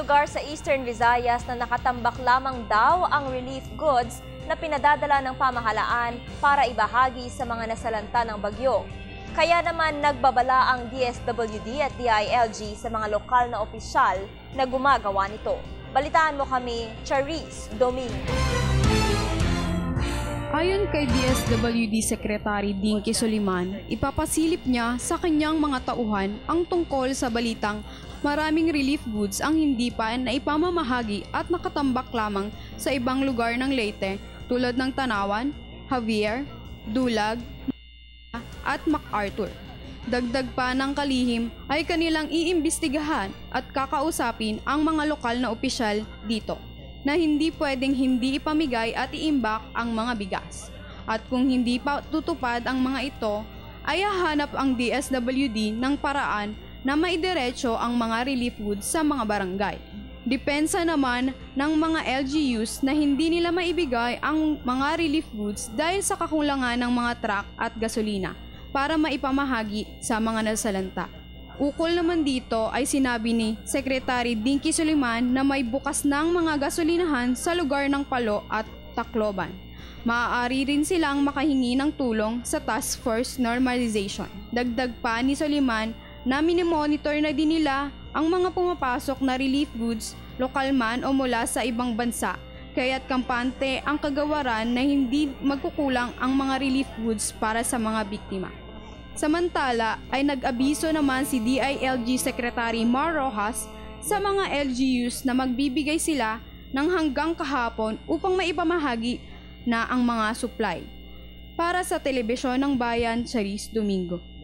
lugar sa Eastern Visayas na nakatambak lamang daw ang relief goods na pinadadala ng pamahalaan para ibahagi sa mga nasalanta ng bagyo. Kaya naman nagbabala ang DSWD at DILG sa mga lokal na opisyal na gumagawa nito. Balitaan mo kami, Charis Domingo. Ayon kay DSWD Secretary Dinky Soliman, ipapasilip niya sa kanyang mga tauhan ang tungkol sa balitang maraming relief goods ang hindi pa na ipamamahagi at nakatambak lamang sa ibang lugar ng Leyte tulad ng Tanawan, Javier, Dulag, at MacArthur. Dagdag pa ng kalihim ay kanilang iimbestigahan at kakausapin ang mga lokal na opisyal dito na hindi pwedeng hindi ipamigay at iimbak ang mga bigas. At kung hindi pa tutupad ang mga ito, ay hahanap ang DSWD ng paraan na maidiretso ang mga relief goods sa mga barangay. Depensa naman ng mga LGUs na hindi nila maibigay ang mga relief goods dahil sa kakulangan ng mga truck at gasolina para maipamahagi sa mga nasalanta. Ukol naman dito ay sinabi ni Secretary Dinky Soliman na may bukas ng mga gasolinahan sa lugar ng Palo at Tacloban. Maaari rin silang makahingi ng tulong sa Task Force Normalization. Dagdag pa ni Soliman na minimonitor na din nila ang mga pumapasok na relief goods, lokal man o mula sa ibang bansa, kaya't kampante ang kagawaran na hindi magkukulang ang mga relief goods para sa mga biktima. Samantala ay nag-abiso naman si DILG Secretary Mar Rojas sa mga LGUs na magbibigay sila ng hanggang kahapon upang maipamahagi na ang mga supply. Para sa Telebisyon ng Bayan, Charis Domingo.